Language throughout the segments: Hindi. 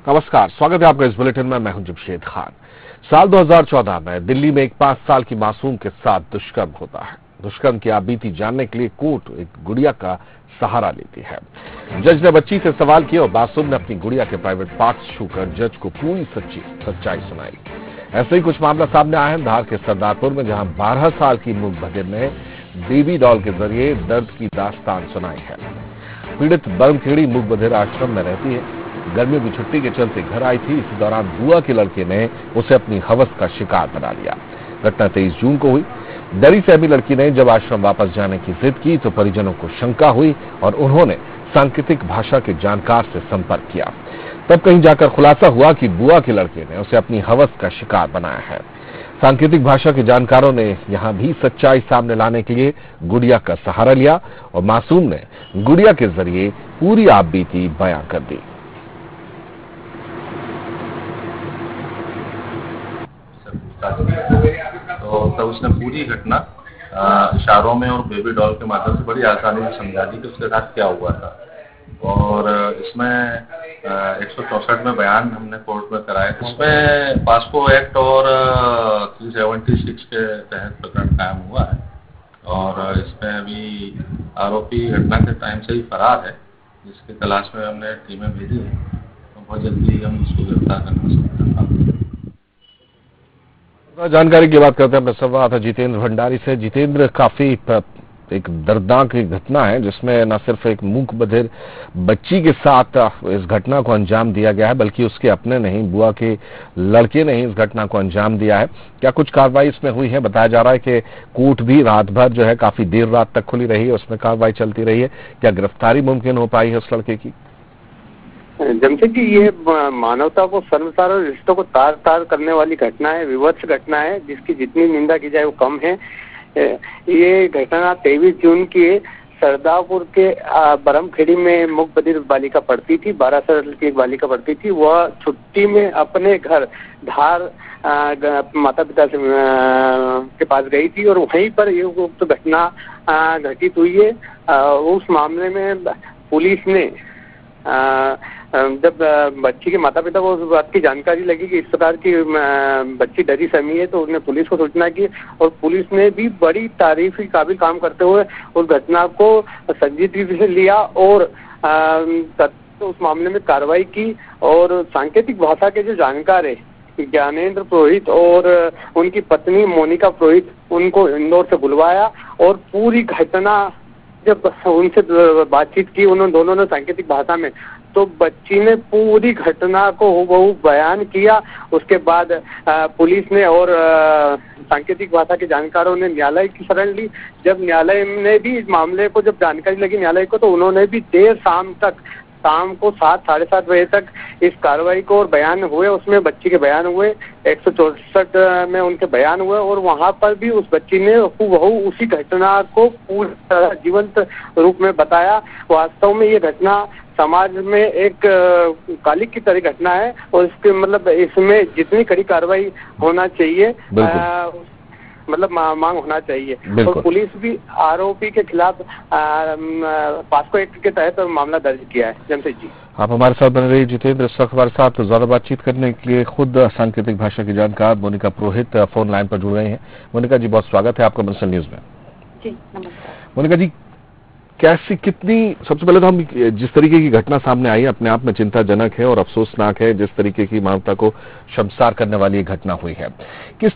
नमस्कार, स्वागत है आपका इस बुलेटिन में। मैं हूं जमशेद खान। साल 2014 में दिल्ली में एक 5 साल की मासूम के साथ दुष्कर्म होता है। दुष्कर्म की आपबीती जानने के लिए कोर्ट एक गुड़िया का सहारा लेती है। जज ने बच्ची से सवाल किए और मासूम ने अपनी गुड़िया के प्राइवेट पार्ट्स छूकर जज को पूरी सच्चाई सुनाई। ऐसे ही कुछ मामला सामने आया है धार के सरदारपुर में, जहां 12 साल की मूक बधिर ने बेबी डॉल के जरिए दर्द की दास्तान सुनाई है। पीड़ित बरमखेड़ी मूक बधिर आश्रम में रहती है। गर्मियों की छुट्टी के चलते घर आई थी। इसी दौरान बुआ के लड़के ने उसे अपनी हवस का शिकार बना लिया। घटना 23 जून को हुई। डरी सहमी लड़की ने जब आश्रम वापस जाने की जिद की तो परिजनों को शंका हुई और उन्होंने सांकेतिक भाषा के जानकार से संपर्क किया। तब कहीं जाकर खुलासा हुआ कि बुआ के लड़के ने उसे अपनी हवस का शिकार बनाया है। सांकेतिक भाषा के जानकारों ने यहां भी सच्चाई सामने लाने के लिए गुड़िया का सहारा लिया और मासूम ने गुड़िया के जरिए पूरी आपबीती बयां कर दी। तो तब उसने पूरी घटना इशारों में और बेबी डॉल के माध्यम से बड़ी आसानी से समझा दी कि उसके साथ क्या हुआ था। और इसमें 164 में बयान हमने कोर्ट में कराया। इसमें पास्को एक्ट और 376 के तहत प्रकरण कायम हुआ है और इसमें अभी आरोपी घटना के टाइम से ही फरार है, जिसकी तलाश में हमने टीमें भेजी है। तो बहुत जल्दी हम इसको गिरफ्तार करना सकते हैं। जानकारी की बात करते हैं अपने संवाददाता जितेंद्र भंडारी से। जितेंद्र, काफी एक दर्दनाक घटना है जिसमें न सिर्फ एक मूक बधिर बच्ची के साथ इस घटना को अंजाम दिया गया है, बल्कि उसके अपने नहीं, बुआ के लड़के ने ही इस घटना को अंजाम दिया है। क्या कुछ कार्रवाई इसमें हुई है? बताया जा रहा है कि कोर्ट भी रात भर जो है काफी देर रात तक खुली रही है, उसमें कार्रवाई चलती रही है। क्या गिरफ्तारी मुमकिन हो पाई है उस लड़के की? जमशेद जी, ये मानवता को, शर्मसार और रिश्तों को तार तार करने वाली घटना है, विवत्स घटना है, जिसकी जितनी निंदा की जाए वो कम है। ये घटना 23 जून की सरदारपुर के बरमखेड़ी में मूक बधिर बालिका पढ़ती थी। 12 साल की एक बालिका पढ़ती थी। वह छुट्टी में अपने घर धार माता पिता से के पास गई थी और वहीं पर ये उक्त घटना घटित हुई है। उस मामले में पुलिस ने जब बच्ची के माता पिता को उस बात की जानकारी लगी कि इस प्रकार की बच्ची डरी सहमी है, तो उन्होंने पुलिस को सूचना की और पुलिस ने भी बड़ी तारीफ के काबिल काम करते हुए उस घटना को संजीदगी से लिया और उस मामले में कार्रवाई की। और सांकेतिक भाषा के जो जानकार है ज्ञानेंद्र पुरोहित और उनकी पत्नी मोनिका पुरोहित, उनको इंदौर से बुलवाया और पूरी घटना जब उनसे बातचीत की उन्होंने दोनों ने सांकेतिक भाषा में, तो बच्ची ने पूरी घटना को हूबहू बयान किया। उसके बाद पुलिस ने और सांकेतिक भाषा के जानकारों ने न्यायालय की शरण ली। जब न्यायालय ने भी इस मामले को जब जानकारी लगी न्यायालय को, तो उन्होंने भी देर शाम को 7 साढ़े 7 बजे तक इस कार्रवाई को और बयान हुए, उसमें बच्ची के बयान हुए, 164 में उनके बयान हुए और वहां पर भी उस बच्ची ने हूबहू उसी घटना को पूरी तरह जीवंत रूप में बताया। वास्तव में ये घटना समाज में एक कालिक की तरह घटना है और इसके मतलब इसमें जितनी कड़ी कार्रवाई होना चाहिए मतलब मांग होना चाहिए। और पुलिस भी आरोपी के खिलाफ पास्को एक्ट के तहत मामला दर्ज किया है। जमशेद जी, आप हमारे साथ बने रहिए। जितेंद्र, इस वक्त हमारे साथ ज्यादा बातचीत करने के लिए खुद सांकेतिक भाषा की जानकार मोनिका पुरोहित फोन लाइन पर जुड़ रहे हैं। मोनिका जी, बहुत स्वागत है आपका मनसल न्यूज में। जी नमस्कार। मोनिका जी, सबसे पहले तो हम जिस तरीके की घटना सामने आई अपने आप में चिंताजनक है और अफसोसनाक है। जिस तरीके की मानवता को शर्मसार करने वाली घटना हुई है, किस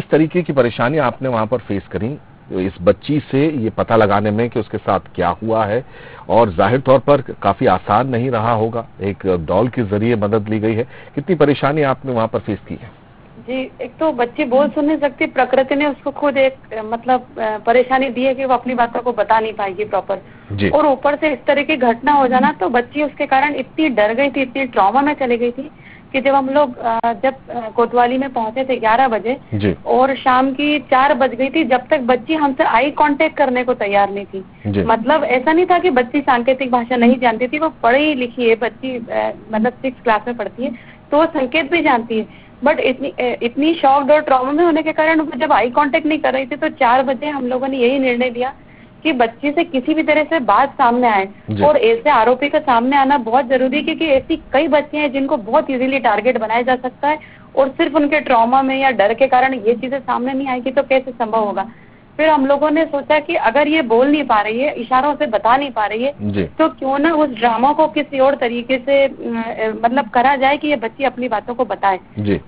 तरीके की परेशानी आपने वहां पर फेस करी इस बच्ची से ये पता लगाने में कि उसके साथ क्या हुआ है? और जाहिर तौर पर काफी आसान नहीं रहा होगा, एक डॉल के जरिए मदद ली गई है। कितनी परेशानी आपने वहां पर फेस की है? जी, एक तो बच्ची बोल सुन नहीं सकती, प्रकृति ने उसको खुद एक मतलब परेशानी दी है कि वो अपनी बातों को बता नहीं पाएगी प्रॉपर। और ऊपर से इस तरह की घटना हो जाना, तो बच्ची उसके कारण इतनी डर गई थी, इतनी ट्रॉमा में चली गई थी कि जब हम लोग कोतवाली में पहुंचे थे 11 बजे और शाम की 4 बज गई थी, जब तक बच्ची हमसे आई कांटेक्ट करने को तैयार नहीं थी। मतलब ऐसा नहीं था कि बच्ची सांकेतिक भाषा नहीं जानती थी, वो पढ़ी लिखी है बच्ची, मतलब 6th क्लास में पढ़ती है, तो वो संकेत भी जानती है। बट इतनी शॉक्ड और ट्रॉमा में होने के कारण वो जब आई कांटेक्ट नहीं कर रही थी, तो 4 बजे हम लोगों ने यही निर्णय लिया कि बच्ची से किसी भी तरह से बात सामने आए, और ऐसे आरोपी का सामने आना बहुत जरूरी है, क्योंकि ऐसी कई बच्चे हैं जिनको बहुत इजीली टारगेट बनाया जा सकता है, और सिर्फ उनके ट्रॉमा में या डर के कारण ये चीजें सामने नहीं आएगी तो कैसे संभव होगा। फिर हम लोगों ने सोचा कि अगर ये बोल नहीं पा रही है, इशारों से बता नहीं पा रही है, तो क्यों ना उस ड्रामा को किसी और तरीके से मतलब करा जाए कि ये बच्ची अपनी बातों को बताए।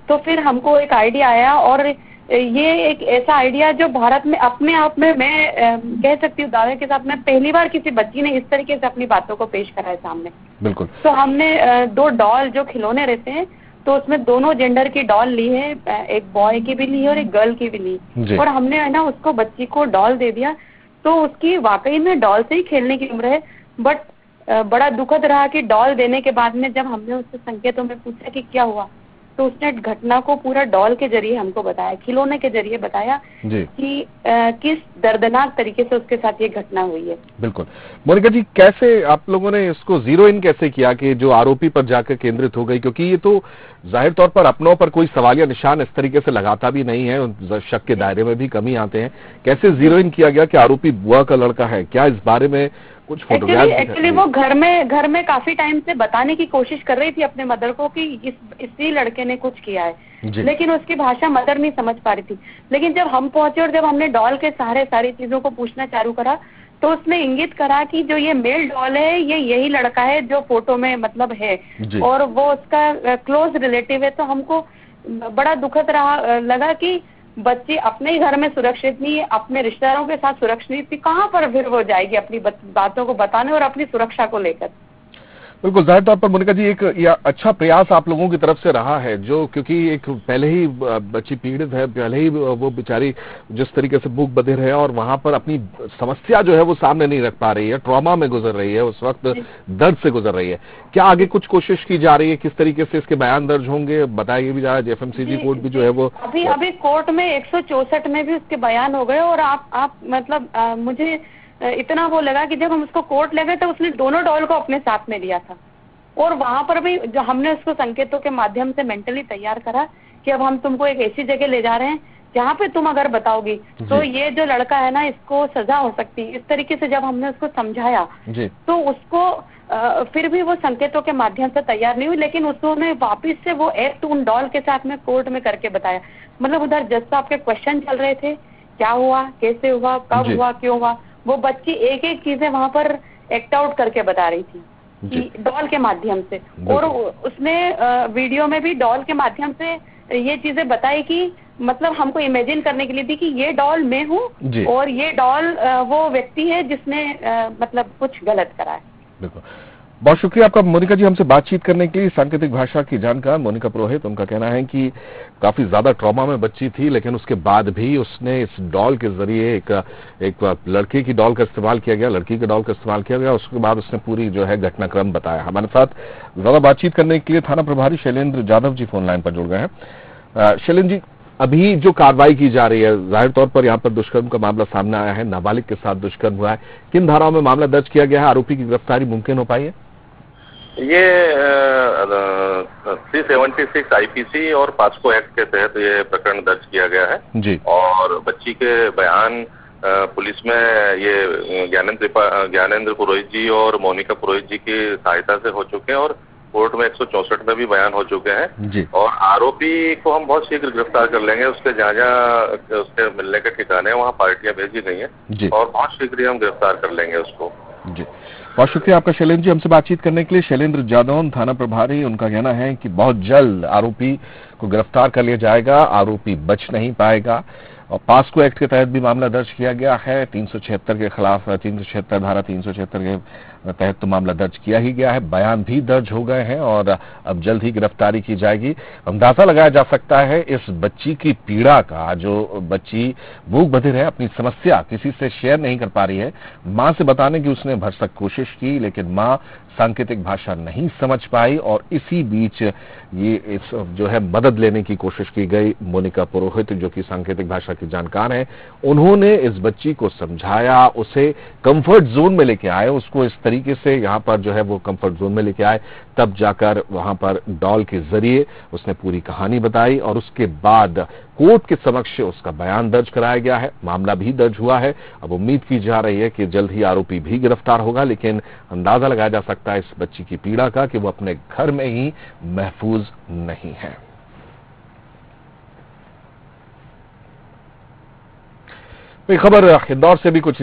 तो फिर हमको एक आइडिया आया, और ये एक ऐसा आइडिया जो भारत में अपने आप में मैं कह सकती हूँ दावे के साथ, मैं पहली बार किसी बच्ची ने इस तरीके से अपनी बातों को पेश करा है सामने। बिल्कुल। तो हमने 2 डॉल जो खिलौने रहते हैं, तो उसमें दोनों जेंडर की डॉल ली है, एक बॉय की भी ली है और एक गर्ल की भी ली, और हमने है ना उसको बच्ची को डॉल दे दिया। तो उसकी वाकई में डॉल से ही खेलने की उम्र है, बट बड़ा दुखद रहा कि डॉल देने के बाद में जब हमने उससे संकेतों में पूछा कि क्या हुआ, तो उसने घटना को पूरा डॉल के जरिए हमको बताया, खिलौने के जरिए बताया कि किस दर्दनाक तरीके से उसके साथ ये घटना हुई है। बिल्कुल। मोनिका जी, कैसे आप लोगों ने इसको जीरो इन कैसे किया कि जो आरोपी पर जाकर केंद्रित हो गई, क्योंकि ये तो जाहिर तौर पर अपनों पर कोई सवालिया निशान इस तरीके से लगाता भी नहीं है, शक के दायरे में भी कमी आते हैं। कैसे जीरो इन किया गया कि आरोपी बुआ का लड़का है? क्या इस बारे में कुछ फोटोग्राफ? एक्चुअली वो घर में काफी टाइम से बताने की कोशिश कर रही थी अपने मदर को कि इसी लड़के ने कुछ किया है, लेकिन उसकी भाषा मदर नहीं समझ पा रही थी। लेकिन जब हम पहुंचे और जब हमने डॉल के सहारे सारी चीजों को पूछना चालू करा, तो उसने इंगित करा कि जो ये मेल डॉल है ये यही लड़का है जो फोटो में मतलब है, और वो उसका क्लोज रिलेटिव है। तो हमको बड़ा दुखद लगा कि बच्ची अपने ही घर में सुरक्षित नहीं है, अपने रिश्तेदारों के साथ सुरक्षित थी, कहाँ पर फिर वो जाएगी अपनी बातों को बताने और अपनी सुरक्षा को लेकर। बिल्कुल, जाहिर तौर पर मोनिका जी एक अच्छा प्रयास आप लोगों की तरफ से रहा है, जो क्योंकि एक पहले ही बच्ची पीड़ित है, पहले ही वो बेचारी जिस तरीके से मूक बधिर है और वहां पर अपनी समस्या जो है वो सामने नहीं रख पा रही है, ट्रॉमा में गुजर रही है, उस वक्त दर्द से गुजर रही है। क्या आगे कुछ कोशिश की जा रही है? किस तरीके से इसके बयान दर्ज होंगे? बताया भी जा रहा है एफएमसीजी कोर्ट भी जो है वो अभी कोर्ट में 164 में भी उसके बयान हो गए, और आप मतलब मुझे इतना वो लगा कि जब हम उसको कोर्ट ले गए तो उसने दोनों डॉल को अपने साथ में लिया था, और वहां पर भी जो हमने उसको संकेतों के माध्यम से मेंटली तैयार करा कि अब हम तुमको एक ऐसी जगह ले जा रहे हैं जहाँ पे तुम अगर बताओगी तो ये जो लड़का है ना इसको सजा हो सकती है। इस तरीके से जब हमने उसको समझाया तो उसको फिर भी वो संकेतों के माध्यम से तैयार नहीं हुई, लेकिन उसने वापिस से वो एक्ट उन डॉल के साथ में कोर्ट में करके बताया। मतलब उधर जज साहब के क्वेश्चन चल रहे थे, क्या हुआ, कैसे हुआ, कब हुआ, क्यों हुआ, वो बच्ची एक एक चीजें वहां पर एक्ट आउट करके बता रही थी डॉल के माध्यम से, और उसने वीडियो में भी डॉल के माध्यम से ये चीजें बताई कि मतलब हमको इमेजिन करने के लिए थी कि ये डॉल मैं हूँ और ये डॉल वो व्यक्ति है जिसने मतलब कुछ गलत करा है। बिल्कुल, बहुत शुक्रिया आपका मोनिका जी हमसे बातचीत करने के लिए। सांकेतिक भाषा की जानकार मोनिका पुरोहित, उनका कहना है कि काफी ज्यादा ट्रॉमा में बच्ची थी, लेकिन उसके बाद भी उसने इस डॉल के जरिए एक लड़के की डॉल का इस्तेमाल किया गया, लड़की के डॉल का इस्तेमाल किया गया, उसके बाद उसने पूरी जो है घटनाक्रम बताया। हमारे साथ ज्यादा बातचीत करने के लिए थाना प्रभारी शैलेंद्र जाधव जी फोन लाइन पर जुड़ गए हैं। शैलेंद्र जी, अभी जो कार्रवाई की जा रही है, जाहिर तौर पर यहाँ पर दुष्कर्म का मामला सामने आया है, नाबालिग के साथ दुष्कर्म हुआ है, किन धाराओं में मामला दर्ज किया गया है? आरोपी की गिरफ्तारी मुमकिन हो पाई है? ये 376 आईपीसी और पास्को एक्ट के तहत ये प्रकरण दर्ज किया गया है जी। और बच्ची के बयान पुलिस में ये ज्ञानेंद्र पुरोहित जी और मोनिका पुरोहित जी की सहायता से हो चुके हैं, और कोर्ट में 164 में भी बयान हो चुके हैं जी। और आरोपी को हम बहुत शीघ्र गिरफ्तार कर लेंगे। उसके जहाँ उसके मिलने के ठिकाने वहाँ पार्टियां भेजी गई हैं और बहुत शीघ्र ही हम गिरफ्तार कर लेंगे उसको जी। बहुत शुक्रिया आपका शैलेंद्र जी हमसे बातचीत करने के लिए। शैलेंद्र जादौन थाना प्रभारी, उनका कहना है कि बहुत जल्द आरोपी को गिरफ्तार कर लिया जाएगा, आरोपी बच नहीं पाएगा। और पास्को एक्ट के तहत भी मामला दर्ज किया गया है, 376 के खिलाफ 376 धारा 376 के तहत तो मामला दर्ज किया ही गया है, बयान भी दर्ज हो गए हैं और अब जल्द ही गिरफ्तारी की जाएगी। अंदाजा लगाया जा सकता है इस बच्ची की पीड़ा का, जो बच्ची मूक बधिर है, अपनी समस्या किसी से शेयर नहीं कर पा रही है, मां से बताने की उसने भरसक कोशिश की, लेकिन मां सांकेतिक भाषा नहीं समझ पाई और इसी बीच ये इस जो है मदद लेने की कोशिश की गई। मोनिका पुरोहित जो कि सांकेतिक भाषा की जानकार हैं, उन्होंने इस बच्ची को समझाया, उसे कंफर्ट जोन में लेके आए, उसको इस तरीके से यहां पर जो है वो कंफर्ट जोन में लेके आए, तब जाकर वहां पर डॉल के जरिए उसने पूरी कहानी बताई और उसके बाद कोर्ट के समक्ष उसका बयान दर्ज कराया गया है। मामला भी दर्ज हुआ है। अब उम्मीद की जा रही है कि जल्द ही आरोपी भी गिरफ्तार होगा, लेकिन अंदाजा लगाया जा सकता है इस बच्ची की पीड़ा का कि वो अपने घर में ही महफूज नहीं है। खबर इंदौर से भी कुछ